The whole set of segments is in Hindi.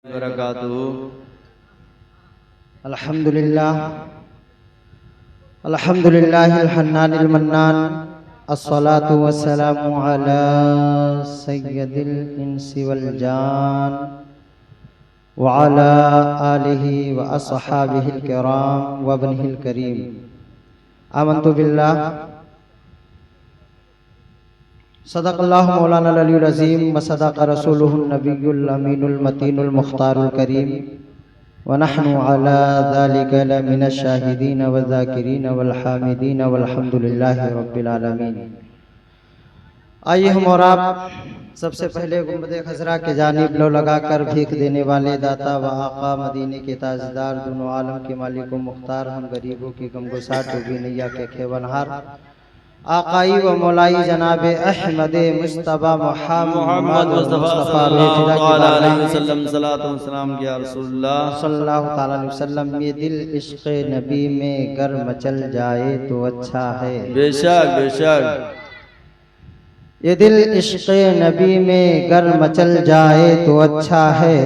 बरकातहू। अल्हम्दुलिल्लाहिल हन्नानिल मन्नान अस्सलातु वस्सलामु अला सय्यदिल इंसी वल जान व अला आलिहि व अस्हाबिहिल किराम व इब्निहिल करीम। आमन्तु बिल्लाह सदक़ल्लाहु मौलाना अल-अलीयुल अज़ीम व सदक़ रसूलुहुन नबियुल अमीनुल मतीनुल मुख्तारुल करीम व नहनु अला ज़ालिका लमिनश शाहिदीन व ज़ाकिरीन वल हामिदीन वल्हम्दुलिल्लाहि रब्बिल आलमीन। आइए हम और आप सबसे पहले गुंबदे खज़रा के जानिब लो लगाकर भीख देने वाले दाता व आका मदीने के ताजदार दोनों आलम के मालिक व मुख्तार हम गरीबों की गमगुसार डूबी नैया के खेवनहार आकाई व मौलाई जनाब अहमद मुस्तफ़ा मोहम्मद मुस्तफ़ा सल्लल्लाहु अलैहि वसल्लम। ये दिल इश्क़ नबी में गर मचल जाए तो अच्छा है। बेशक बेशक। ये दिल इश्क़ नबी में गर मचल जाए तो अच्छा है।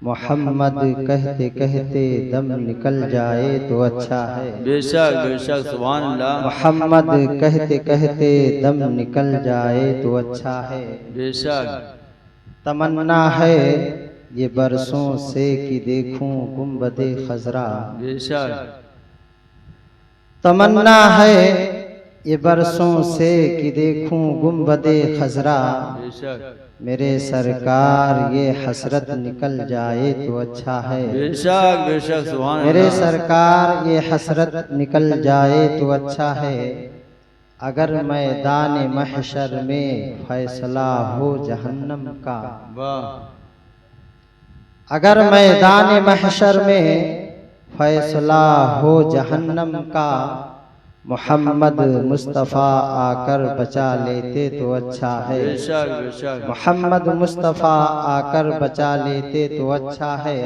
मोहम्मद कहते कहते दम निकल जाए तो अच्छा है। बेशक बेशक सुभान अल्लाह। मोहम्मद कहते कहते दम निकल जाए तो अच्छा है। बेशक। तमन्ना है ये बरसों से कि देखूं गुंबदे खज़रा। बेशक। तमन्ना है ये बरसों से कि देखूं गुंबदे खज़रा। बेशक। मेरे सरकार ये हसरत निकल जाए तो अच्छा है। बेशक बेशक सुभान अल्लाह। मेरे सरकार ये हसरत निकल जाए तो अच्छा है। अगर मैदान महशर में फैसला हो जहन्नम का। वाह। अगर मैदान महशर में फैसला हो जहन्नम का मोहम्मद मुस्तफ़ा आकर बचा लेते तो अच्छा है। बेशक बेशक। मोहम्मद मुस्तफ़ा आकर बचा लेते तो अच्छा है।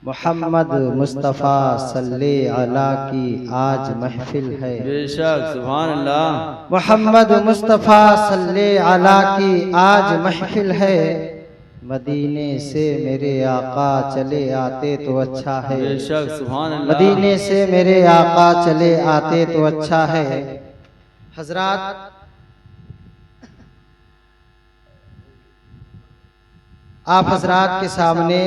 मोहम्मद मुस्तफ़ा सल्ले अला की आज महफिल है। बेशक सुभान अल्लाह। मोहम्मद मुस्तफ़ा सल्ले अला की आज महफिल है। मदीने से मेरे आका चले आते तो अच्छा है। बेशक सुभान अल्लाह। मदीने से मेरे आका चले आते तो अच्छा है। हजरात, आप हजरात के सामने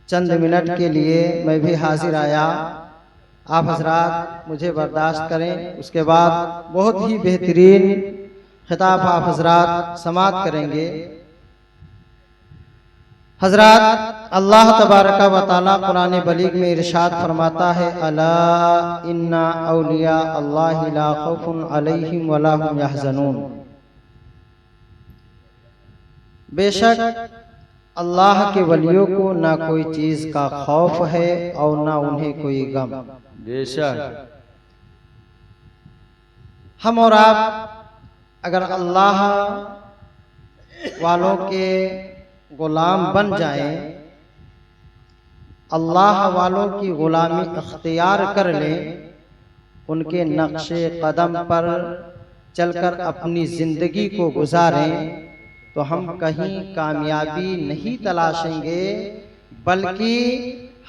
चंद मिनट के लिए मैं भी हाजिर आया। आप हजरात मुझे बर्दाश्त करें। उसके बाद बहुत ही बेहतरीन खिताब आप हजरात समाअत करेंगे। हजरात, अल्लाह तबारक व तआला कुरान बलीग में इरशाद फरमाता है, अला इन्ना औलिया अल्लाहि ला खौफुन अलैहिम वला हुम यहज़नून। बेशक अल्लाह के वलियों को ना कोई चीज का खौफ है और ना उन्हें कोई गम। बेशक। हम और आप अगर अल्लाह वालों के गुलाम बन जाएं, अल्लाह वालों की गुलामी अख्तियार कर लें, उनके नक्शे कदम पर चलकर अपनी जिंदगी को गुजारें तो हम कहीं कामयाबी नहीं तलाशेंगे, बल्कि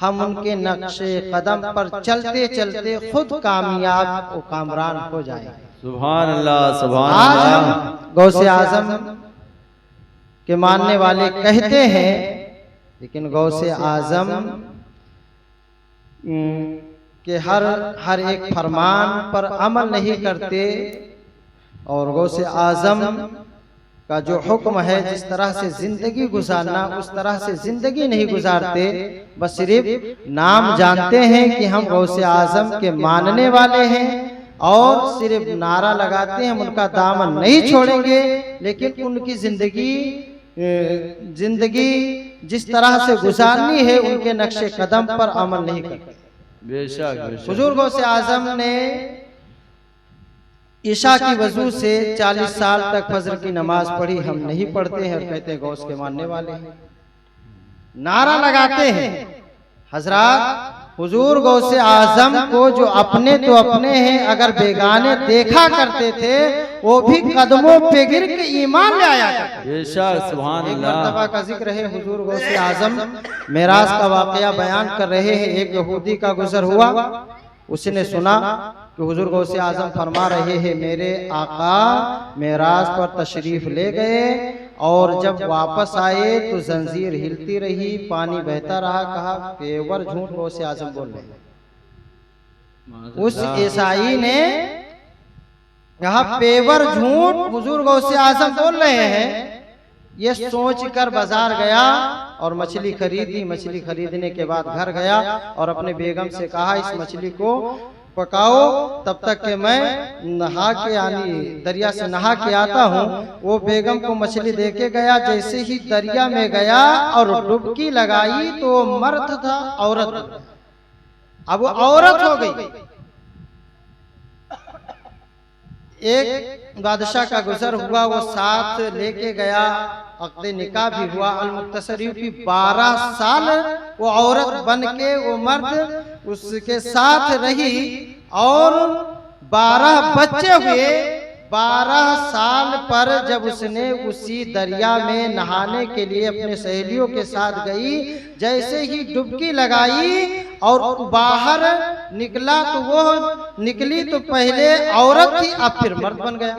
हम उनके नक्शे कदम पर चलते चलते खुद कामयाब और कामरान हो जाएंगे। सुभान अल्लाह सुभान आज अल्लाह। हम गौसे आजम के मानने वाले कहते हैं, लेकिन गौसे आजम के हर एक फरमान पर अमल नहीं करते। और गौसे आजम का जो हुक्म है जिस तरह से जिंदगी गुजारना, उस तरह से जिंदगी नहीं गुजारते। बस सिर्फ नाम जानते हैं कि हम गौसे आजम के मानने वाले हैं और सिर्फ नारा लगाते हैं, हम उनका दामन नहीं छोड़ेंगे। लेकिन उनकी जिंदगी जिस तरह से गुजारनी है उनके नक्शे कदम पर अमल नहीं करते। बेशक बेशक। हुजूर गौसे आजम ने ईशा की वजू से 40 साल तक फजर की नमाज पढ़ी। हम नहीं पढ़ते हैं और कहते हैं गौस के मानने वाले हैं, नारा लगाते हैं। हजरात, हुजूर गौसे आजम को जो अपने तो अपने हैं, अगर बेगाने देखा करते थे वो भी कदमों पे गिर के ईमान ले आया करते। बेशक सुभान एक अल्लाह। मर्तबा का जिक्र है, हुजूर गौसे आजम मेराज का वाकया बयान कर रहे हैं। एक यहूदी का गुजर हुआ, उसने सुना कि हुजूर गौसे आजम फरमा रहे हैं मेरे आका मेराज पर तशरीफ ले गए और जब वापस आए तो जंजीर हिलती रही, पानी बहता रहा। कहा पेवर झूठ गौसे आजम बोल रहे हैं। उस ईसाई ने कहा पेवर झूठ हुजूर गौसे आजम बोल रहे हैं। ये सोच कर बाजार गया और मछली खरीदी। मछली खरीदने के बाद घर गया और अपने बेगम से कहा इस मछली को पकाओ तब तक कि मैं नहा के यानी दरिया से नहा के आता हूँ। वो बेगम को मछली देके गया। जैसे ही दरिया में गया और डुबकी लगाई तो मर्द था, औरत। अब वो औरत हो गई। एक बादशाह का गुजर हुआ, वो साथ लेके गया, अक़्द निकाह भी हुआ। अल-मुख्तसर यूं कि 12 साल वो औरत बन के वो मर्द उसके साथ रही और 12 बच्चे हुए। 12 साल पर जब उसने उसी दरिया में नहाने के लिए अपने सहेलियों के साथ गई, जैसे ही डुबकी लगाई और बाहर निकला तो वो निकली तो पहले औरत थी, अब फिर मर्द बन गया।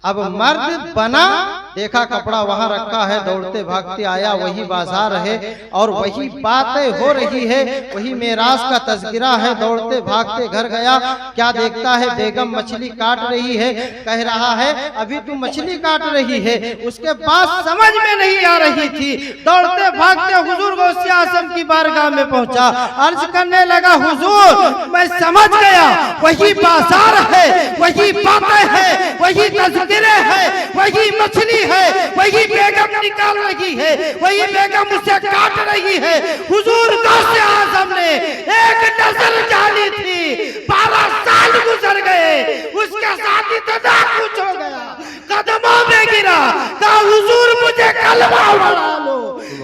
अब मर्द बना, देखा कपड़ा वहां रखा है, दौड़ते भागते आया, वही बाजार है और वही बातें हो रही है, वही मेराज का तज़किरा है। दौड़ते भागते घर गया, क्या देखता है बेगम मछली काट रही है। कह रहा है अभी तू मछली काट रही है। उसके बाद समझ में नहीं आ रही थी, दौड़ते भागते हुजूर गौसे आज़म की बारगाह में पहुंचा। अर्ज करने लगा हुजूर मैं समझ गया, वही बाजार है, वही बातें है, वही तज़किरे है, वही मछली है, वही बेगम निकाल रही है, वही बेगम उसे काट रही है। हुजूर गौसे आज़म ने एक नजर डाली थी, 12 साल गुजर गए, उसके साथ इतना कुछ हो गया, कदमों में गिरा, कहा हुजूर मुझे कलमा उड़ा लो,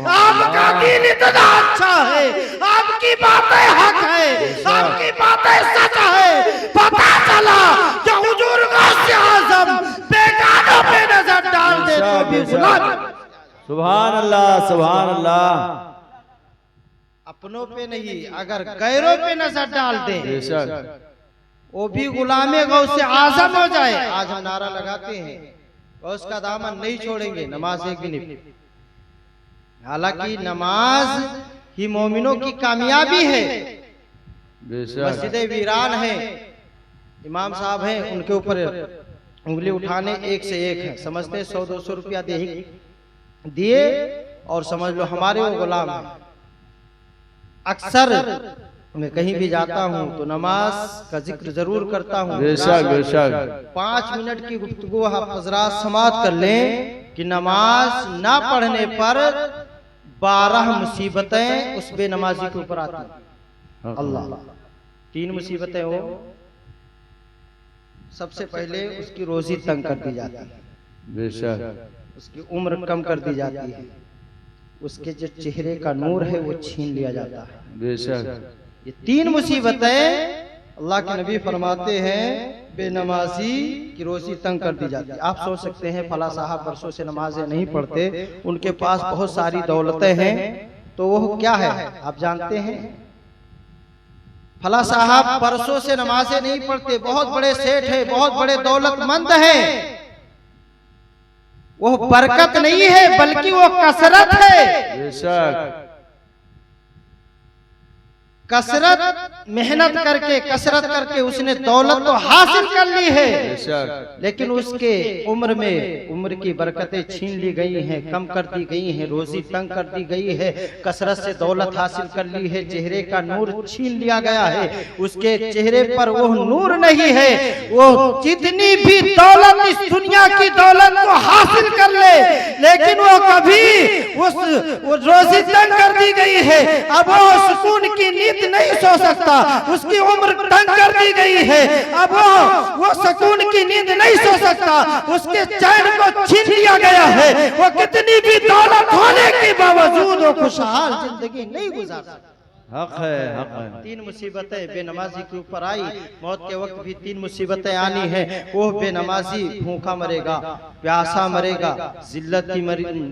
आपका दीन इतना अच्छा है, आपकी बातें हक है, आपकी बातें सच है। पता चला कि हुजूर गौसे आज़म बेगानों पे नजर डाल दे तो भी गुलाम। सुभान अल्लाह सुभान अल्लाह। अपनों पे नहीं, अगर गैरों पे नजर डाल दे बेशक वो भी गुलामे गौसे आज़म हो जाए। आज हम नारा लगाते हैं गौस का दामन नहीं छोड़ेंगे, नमाज एक भी नहीं। हालांकि नमाज ही मोमिनों की कामयाबी है। मस्जिदें वीरान है, इमाम साहब हैं, उनके ऊपर उंगली उठाने एक से एक है। समझते 100-200 रुपया दिए और समझ लो हमारे वो गुलाम हैं। अक्सर मैं कहीं भी जाता हूँ तो नमाज का जिक्र जरूर करता हूँ। बेशक बेशक 5 मिनट की गुफ्तगू आप हजरात समाप्त कर लें कि नमाज ना पढ़ने पर 12 मुसीबतें उस बेनमाजी के ऊपर आती हैं। अल्लाह 3 मुसीबतें हो, सबसे पहले उसकी रोजी तंग कर दी जाती है, बेशक उसकी उम्र कम कर दी जाती है, उसके जो चेहरे का नूर है वो छीन लिया जाता है। बेशक ये 3 मुसीबतें अल्लाह के नबी फरमाते हैं बेनमाजी की रोजी तंग कर दी जाती है। आप सोच सकते हैं फला साहब बरसों से नमाजें नहीं पढ़ते, उनके पास बहुत सारी दौलतें हैं, तो वो क्या है आप जानते हैं? फला साहब बरसों से नमाजें नहीं पढ़ते, बहुत बड़े सेठ है, बहुत बड़े दौलतमंद हैं। वो बरकत नहीं है बल्कि वो कसरत है। बेशक कसरत मेहनत करके कसरत करके उसने दौलत तो हासिल कर ली है, लेकिन उसके उम्र में उम्र की बरकतें छीन ली गई हैं, कम कर दी गई हैं, रोजी तंग कर दी गई है, कसरत से दौलत हासिल कर ली है, चेहरे का नूर छीन लिया गया है, उसके चेहरे पर वो नूर नहीं है। वो जितनी भी दौलत इस दुनिया की दौलत को हासिल कर ले, लेकिन वो कभी वो रोजी तंग कर दी गई है, अब वो सुकून की नींद नहीं सो सकता, उसकी उम्र तंग कर दी गई है, अब वो सुकून की नींद नहीं सो सकता, उसके चैन को छीन लिया गया है। वो कितनी भी दौलत होने के बावजूद वो खुशहाल जिंदगी नहीं गुजार सकता। हक है, हक है। 3 मुसीबतें बेनमाजी के ऊपर आई, मौत के वक्त भी 3 मुसीबतें आनी है। वो बेनमाजी भूखा मरेगा, प्यासा मरेगा, जिल्लत की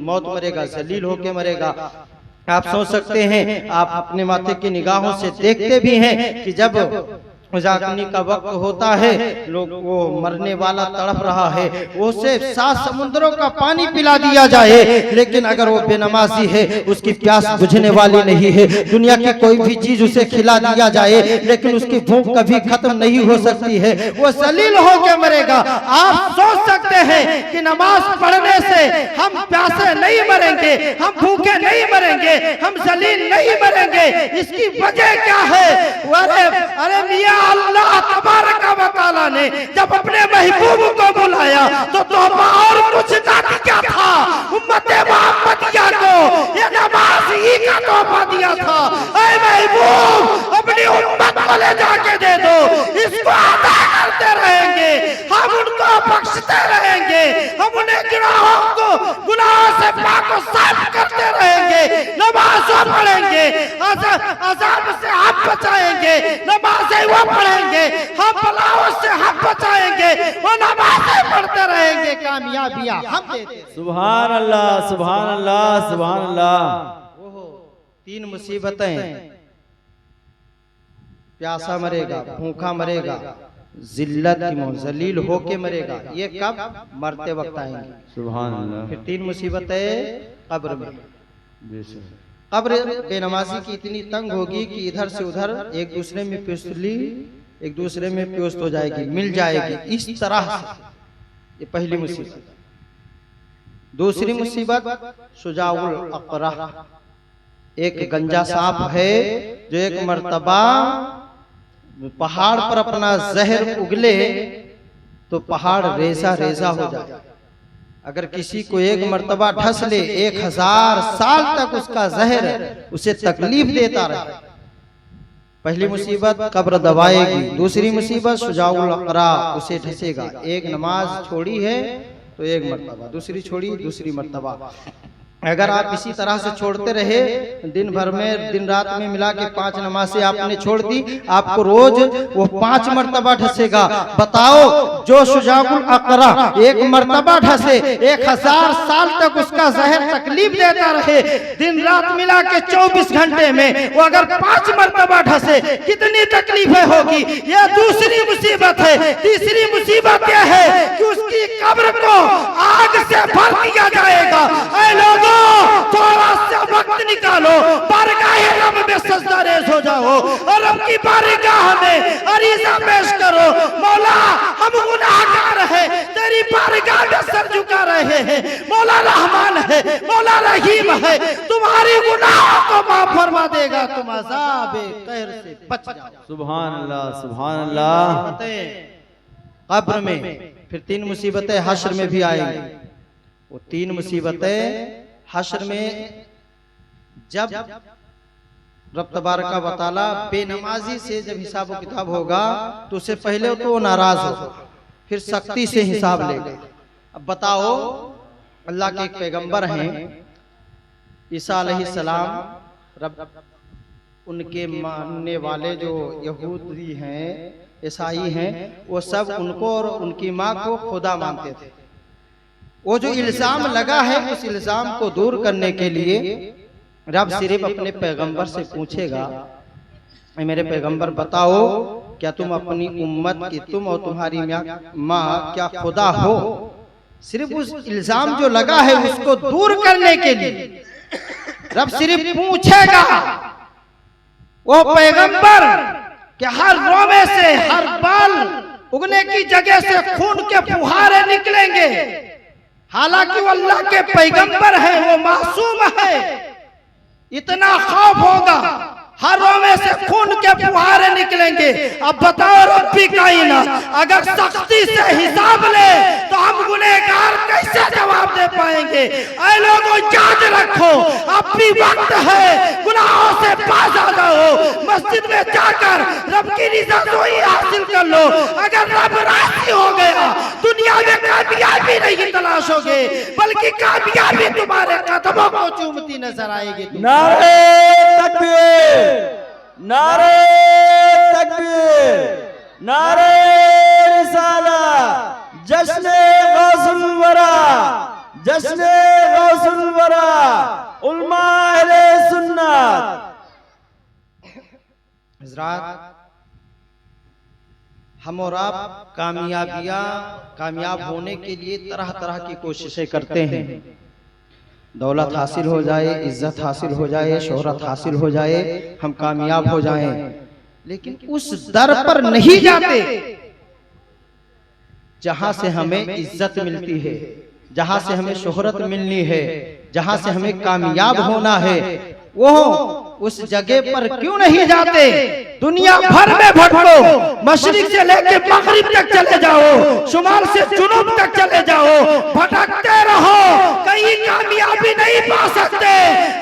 मौत मरेगा, जलील होके मरेगा। आप सोच सकते हैं, आप अपने माथे की निगाहों से देखते भी हैं कि जब जागने का वक्त होता है, लोग वो मरने वाला तड़प रहा है, उसे 7 समुद्रों का पानी पिला दिया जाए, लेकिन अगर वो बेनमाजी है, उसकी प्यास बुझने वाली नहीं है। दुनिया की कोई भी चीज उसे खिला दिया जाए, लेकिन उसकी भूख कभी खत्म नहीं हो सकती है, वो जलील होकर मरेगा। आप सोच सकते हैं कि नमाज पढ़ने से हम प्यासे नहीं मरेंगे, हम भूखे नहीं मरेंगे, हम जलील नहीं मरेंगे। इसकी वजह क्या है? अरे मियां, अल्लाह तबारक व तआला ने जब अपने महबूब को बुलाया तो तौबा और कुछ ना दिया था, उम्मत मोहम्मदिया को ये नमाज ही का तौबा दिया था। ऐ महबूब, अपनी उम्मत को ले जाके दे दो, इसको अदा करते रहेंगे, हम उनको बख्शते रहेंगे, हम उन्हें गुनाहों से पाक और साफ करते रहेंगे, नमाज पढ़ेंगे, अज़ाब से हम बचाएंगे, नमाज़ें वो पढ़ेंगे, हम बलाओं से हम बचाएंगे, वो नमाज़ें पढ़ते रहेंगे, कामयाबियां हम देते। सुभान अल्लाह, सुभान अल्लाह, सुभान अल्लाह। ओहो, 3 मुसीबतें, प्यासा मरेगा, भूखा मरेगा, जिल्लत की मौत, जलील होके मरेगा। ये कब? मरते वक्त आएंगे। सुभान अल्लाह। फिर 3 मुसीबतें कब्र में। बेशक। कब्र बेनमाजी की इतनी तंग होगी कि इधर से उधर एक दूसरे में पिस्तली, एक दूसरे में प्योस्त हो जाएगी, मिल जाएगी, इस तरह से। ये पहली मुसीबत। दूसरी मुसीबत शुजाउल अक़रा, एक गंजा सांप है जो एक मर्तबा पहाड़ पर अपना जहर उगले तो पहाड़ रेजा रेजा हो जाए। अगर किसी को एक मर्तबा ढस ले, 1000 साल तक उसका जहर उसे तकलीफ देता रहे। पहली मुसीबत कब्र दबाएगी, दूसरी मुसीबत शुजाउल अक़रा, उसे ढसेगा। एक नमाज छोड़ी है तो एक मर्तबा, दूसरी छोड़ी दूसरी मर्तबा। अगर आप इसी तरह से छोड़ते रहे, दिन भर में, दिन रात में मिला के 5 नमाज़ें आपने छोड़ दी, आपको रोज वो 5 मर्तबा ढसेगा। बताओ, जो शुजाउल अक़रा एक मर्तबा ढसे, 1000 साल तक उसका जहर तकलीफ देता रहे, दिन रात मिला के 24 घंटे में वो अगर 5 मर्तबा ढसे, कितनी तकलीफें होगी। ये दूसरी मुसीबत है। तीसरी मुसीबत यह है कि उसकी कब्र को आग से भर दिया जाएगा। ऐ लोगों, थोड़ा सा वक्त निकालो, बारगाह रब में सजदा रेज़ हो जाओ और रब की बारगाह में अरीज़ा पेश करो। मौला, हम गुनाहगार हैं, तेरी बारगाह में सर झुका रहे हैं। मौला रहमान है, मौला रहीम है, तुम्हारी गुनाहों को माफ फरमा देगा, तुम अज़ाबे कहर से बच जाओ। सुभान अल्लाह, सुभान अल्लाह। कब्र में फिर 3 मुसीबतें हश्र में भी आएंगी। वो 3 मुसीबतें हश्र में, जब रब तबारक व तआला बेनमाजी से जब हिसाब किताब होगा तो उससे पहले तो वो नाराज होगा, फिर सख्ती से हिसाब लेगा। अब बताओ, अल्लाह के एक पैगंबर हैं ईसा अलैहिस्सलाम, रब उनके मानने वाले जो यहूदी हैं, ईसाई हैं, वो सब उनको और उनकी माँ को खुदा मानते थे। वो जो इल्जाम लगा है, उस इल्जाम को दूर करने के लिए रब सिर्फ अपने पैगंबर से पूछेगा, मेरे पैगंबर बताओ, क्या तुम अपनी उम्मत की, तुम और तुम्हारी माँ क्या खुदा हो? सिर्फ उस इल्जाम जो लगा है उसको दूर करने के लिए रब सिर्फ पूछेगा। वो पैगंबर कि हर रोमे से, हर बाल उगने की जगह से खून के फुहारे निकलेंगे। हालांकि वो अल्लाह के पैगंबर है, वो मासूम है, इतना खौफ होगा, हर रोमे से खून के फुहारे निकलेंगे। अब बताओ रब्बी कायनात, अगर सख्ती से हिसाब ले तो हम गुनहगार कैसे जवाब दे पाएंगे? ऐ लोगों, याद रखो, अब भी वक्त है, गुनाहों से बाज आ जाओ, मस्जिद में जाकर रब की रिज़ाई हासिल कर लो। अगर रब राज़ी हो गया, दुनिया में कामयाबी नहीं तलाशोगे, बल्कि कामयाबी तुम्हारे कदमों को चूमती नजर आएगी। नारे तकबीर। नारे तकबीर, नारे रिसाला, जश्ने गौसुल वरा, जश्ने गौसुल वरा, उलमा अहले सुन्नत। हज़रात, हम और आप कामयाब होने के लिए तरह तरह की कोशिशें करते हैं। दौलत हासिल हो जाए, इज्जत हासिल हो जाए, शोहरत हासिल हो जाए, हम कामयाब हो जाएं, लेकिन उस दर पर नहीं जाते जहां से हमें इज्जत मिलती है, जहां से हमें शोहरत मिलनी है, जहां से हमें कामयाब होना है। वो उस जगह पर क्यों नहीं जाते? दुनिया भर में भटको, मशरिक से लेकर मगरिब तक चले जाओ, शुमाल से जुनूब तक चले जाओ, भटकते रहो, कहीं कामयाबी नहीं पा सकते।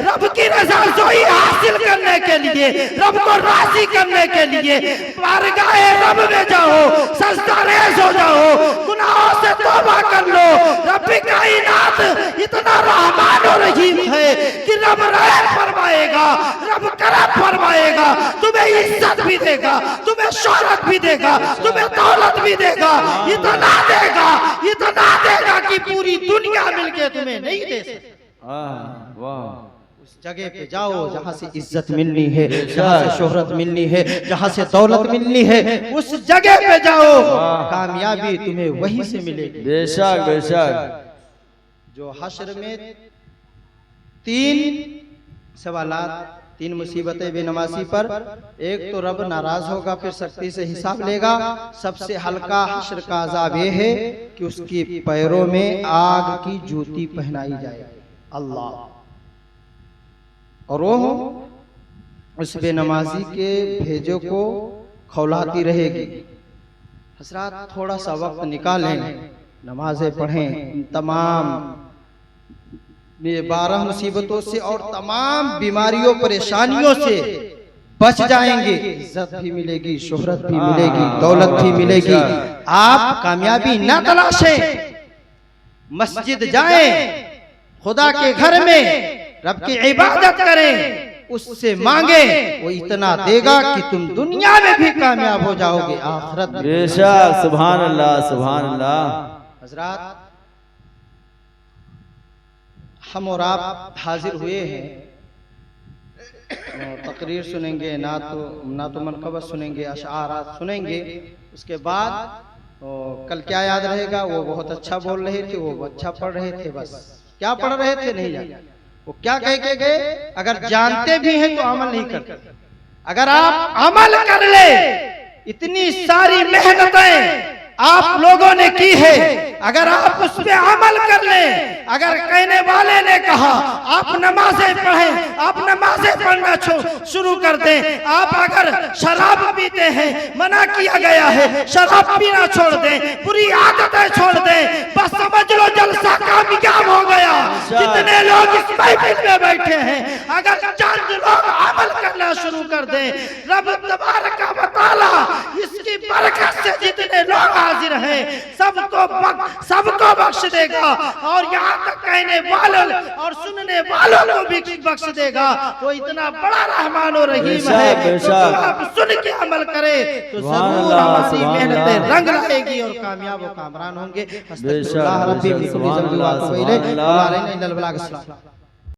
रब की रज़ामंदी हासिल करने के लिए, रब को राजी करने के लिए बारगाहे रब में जाओ, सजदा रेज़ हो जाओ, गुनाहों से तौबा कर लो। रब कायनात इतना रहमान और रहीम है कि रब रहम फरमाएगा, रब करम फरमाएगा, तुम्हें इज्जत भी देगा, तुम्हें शोहरत भी देगा, तुम्हें दौलत भी देगा, इतना देगा कि पूरी दुनिया मिलके तुम्हें नहीं दे सकती। वाह, उस जगह पे जाओ जहां से इज्जत मिलनी है, जहां से शोहरत मिलनी है, जहां से दौलत मिलनी है, उस जगह पे जाओ, कामयाबी तुम्हें वहीं से मिलेगी। बेशक बेशक। जो हश्र में 3 सवालात, 3 मुसीबतें बेनमाजी पर, एक तो रब नाराज होगा, फिर सख्ती से हिसाब लेगा। सबसे हल्का हश्र का अजाब यह है कि उसके पैरों में आग की जूती पहनाई जाएगी। अल्लाह, और वो उस बेनमाजी के भेजों को खौलाती रहेगी। हज़रात, थोड़ा सा वक्त निकालें, नमाजें पढ़ें, तमाम ये 12 मुसीबतों से और तमाम बीमारियों परेशानियों से बच जाएंगे। इज्जत भी मिलेगी, शोहरत भी मिलेगी, दौलत भी मिलेगी। आप कामयाबी ना तलाशें, मस्जिद जाएं, खुदा के घर में रब की इबादत करें, उससे मांगे, वो इतना देगा कि तुम दुनिया में भी कामयाब हो जाओगे, आखिरत में। बेशक, सुभान अल्लाह, सुभान अल्लाह। हज़रात, हम और आप हाजिर हुए हैं, तकरीर सुनेंगे, ना तो मनक़बत सुनेंगे, अशारात सुनेंगे। उसके बाद कल क्या याद रहेगा? वो बहुत अच्छा बोल रहे थे, वो अच्छा पढ़ रहे थे, बस क्या पढ़ रहे थे नहीं जाने, वो क्या कह के गए। अगर जानते भी हैं तो अमल नहीं करते। अगर आप अमल कर ले, इतनी सारी मेहनतें आप लोगों ने की है, अगर आप उस पे अमल कर लें, अगर कहने वाले ने कहा आप नमाजें पढ़ें, आप नमाजें पढ़ना शुरू कर दें। आप अगर शराब पीते हैं, मना किया गया है, शराब पीना छोड़ दें, बुरी आदतें छोड़ दें, बस समझ लो जलसा कामयाब हो गया। जितने लोग इस महफिल में बैठे हैं, अगर चंद लोग अमल करना शुरू कर दें, रब तबारक व तआला इसकी बरकत से जितने लोग हाजिर हैं सबको बख्श देगा, और यहाँ तक कहने वालों और सुनने वालों को भी बख्श देगा। वो इतना बड़ा रहमान और रहीम है। तो आप सुन के अमल करें तो जरूर हमारी मेहनतें रंग लाएगी और कामयाब व कामरान होंगे।